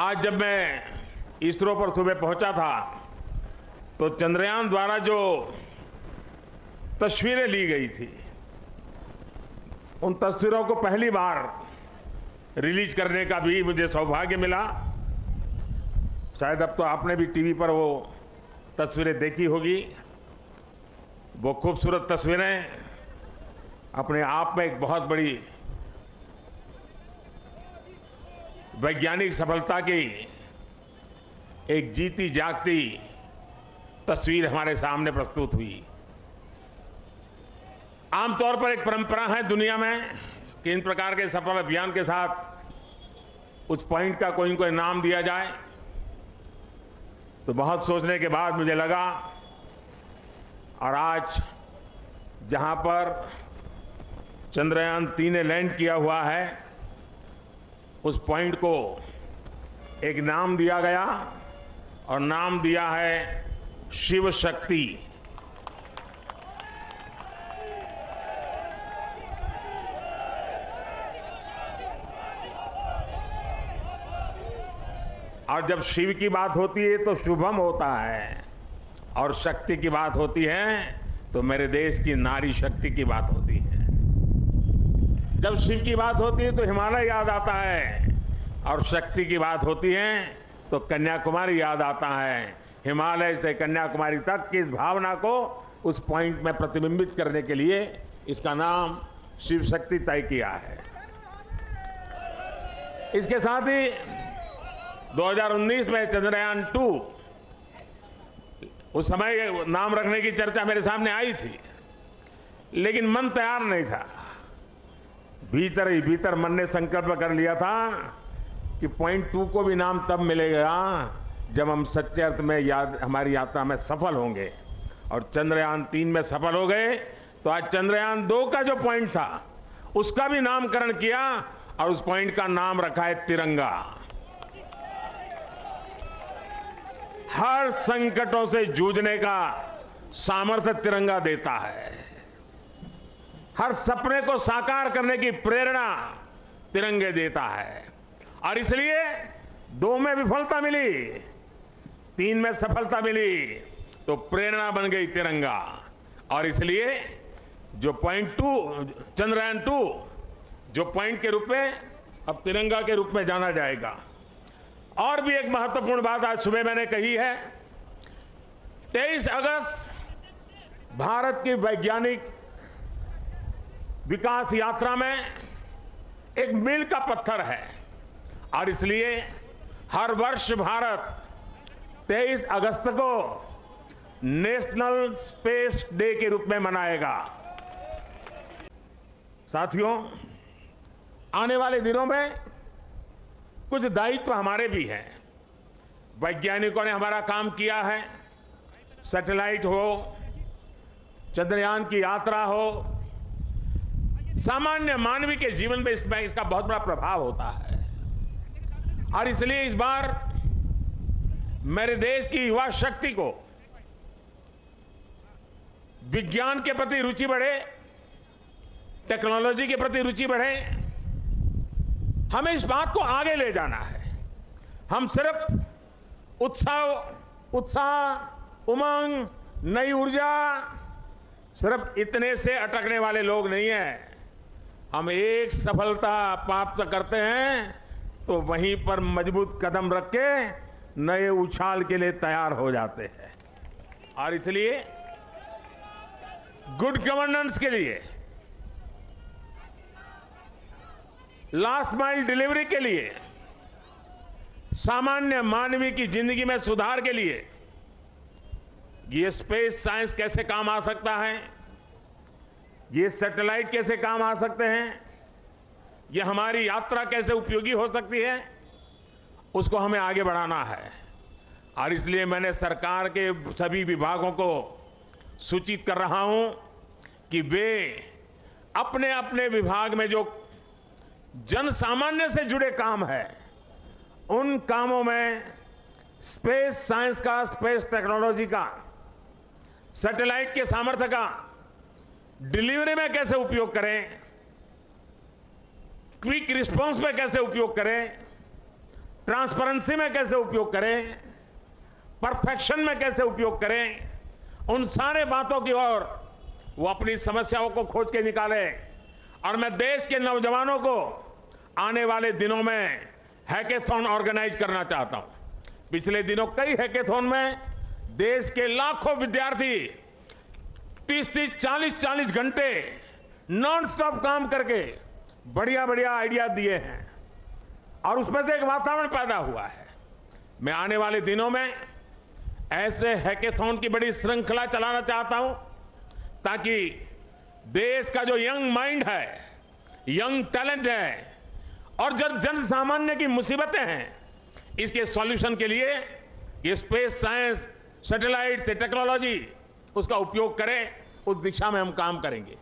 आज जब मैं इसरो पर सुबह पहुंचा था तो चंद्रयान द्वारा जो तस्वीरें ली गई थी उन तस्वीरों को पहली बार रिलीज करने का भी मुझे सौभाग्य मिला। शायद अब तो आपने भी टीवी पर वो तस्वीरें देखी होगी। वो खूबसूरत तस्वीरें अपने आप में एक बहुत बड़ी वैज्ञानिक सफलता की एक जीती जागती तस्वीर हमारे सामने प्रस्तुत हुई। आमतौर पर एक परंपरा है दुनिया में कि इन प्रकार के सफल अभियान के साथ उस पॉइंट का कोई न कोई नाम दिया जाए। तो बहुत सोचने के बाद मुझे लगा, और आज जहां पर चंद्रयान 3 ने लैंड किया हुआ है उस पॉइंट को एक नाम दिया गया और नाम दिया है शिव शक्ति। और जब शिव की बात होती है तो शुभम होता है, और शक्ति की बात होती है तो मेरे देश की नारी शक्ति की बात होती है। जब शिव की बात होती है तो हिमालय याद आता है, और शक्ति की बात होती है तो कन्याकुमारी याद आता है। हिमालय से कन्याकुमारी तक की इस भावना को उस पॉइंट में प्रतिबिंबित करने के लिए इसका नाम शिव शक्ति तय किया है। इसके साथ ही 2019 में चंद्रयान 2, उस समय नाम रखने की चर्चा मेरे सामने आई थी, लेकिन मन तैयार नहीं था। भीतर ही भीतर मन ने संकल्प कर लिया था कि पॉइंट 2 को भी नाम तब मिलेगा जब हम सच्चे अर्थ में हमारी यात्रा में सफल होंगे। और चंद्रयान 3 में सफल हो गए तो आज चंद्रयान 2 का जो पॉइंट था उसका भी नामकरण किया, और उस पॉइंट का नाम रखा है तिरंगा। हर संकटों से जूझने का सामर्थ्य तिरंगा देता है। हर सपने को साकार करने की प्रेरणा तिरंगे देता है। और इसलिए 2 में विफलता मिली, 3 में सफलता मिली, तो प्रेरणा बन गई तिरंगा। और इसलिए जो पॉइंट 2 चंद्रयान 2 जो पॉइंट के रूप में अब तिरंगा के रूप में जाना जाएगा। और भी एक महत्वपूर्ण बात आज सुबह मैंने कही है। 23 अगस्त भारत की वैज्ञानिक विकास यात्रा में एक मील का पत्थर है, और इसलिए हर वर्ष भारत 23 अगस्त को नेशनल स्पेस डे के रूप में मनाएगा। साथियों, आने वाले दिनों में कुछ दायित्व हमारे भी हैं। वैज्ञानिकों ने हमारा काम किया है, सैटेलाइट हो, चंद्रयान की यात्रा हो, सामान्य मानवीय के जीवन में इसका बहुत बड़ा प्रभाव होता है। और इसलिए इस बार मेरे देश की युवा शक्ति को विज्ञान के प्रति रुचि बढ़े, टेक्नोलॉजी के प्रति रुचि बढ़े। हमें इस बात को आगे ले जाना है। हम सिर्फ उत्साह, उमंग, नई ऊर्जा, सिर्फ इतने से अटकने वाले लोग नहीं हैं। हम एक सफलता प्राप्त करते हैं तो वहीं पर मजबूत कदम रख के नए उछाल के लिए तैयार हो जाते हैं। और इसलिए गुड गवर्नेंस के लिए, लास्ट माइल डिलीवरी के लिए, सामान्य मानवीय की जिंदगी में सुधार के लिए ये स्पेस साइंस कैसे काम आ सकता है, ये सैटेलाइट कैसे काम आ सकते हैं, ये हमारी यात्रा कैसे उपयोगी हो सकती है, उसको हमें आगे बढ़ाना है। और इसलिए मैंने सरकार के सभी विभागों को सूचित कर रहा हूं कि वे अपने अपने विभाग में जो जन सामान्य से जुड़े काम है उन कामों में स्पेस साइंस का, स्पेस टेक्नोलॉजी का, सैटेलाइट के सामर्थ्य का डिलीवरी में कैसे उपयोग करें, क्विक रिस्पांस में कैसे उपयोग करें, ट्रांसपेरेंसी में कैसे उपयोग करें, परफेक्शन में कैसे उपयोग करें, उन सारे बातों की ओर वो अपनी समस्याओं को खोज के निकाले। और मैं देश के नौजवानों को आने वाले दिनों में हैकेथॉन ऑर्गेनाइज करना चाहता हूं। पिछले दिनों कई हैकेथॉन में देश के लाखों विद्यार्थी 30-30, 40-40 घंटे नॉन स्टॉप काम करके बढ़िया बढ़िया आइडिया दिए हैं और उसमें से एक वातावरण पैदा हुआ है। मैं आने वाले दिनों में ऐसे हैकेथॉन की बड़ी श्रृंखला चलाना चाहता हूं ताकि देश का जो यंग माइंड है, यंग टैलेंट है और जो जन सामान्य की मुसीबतें हैं, इसके सॉल्यूशन के लिए ये स्पेस साइंस, सैटेलाइट से टेक्नोलॉजी उसका उपयोग करें, उस दिशा में हम काम करेंगे।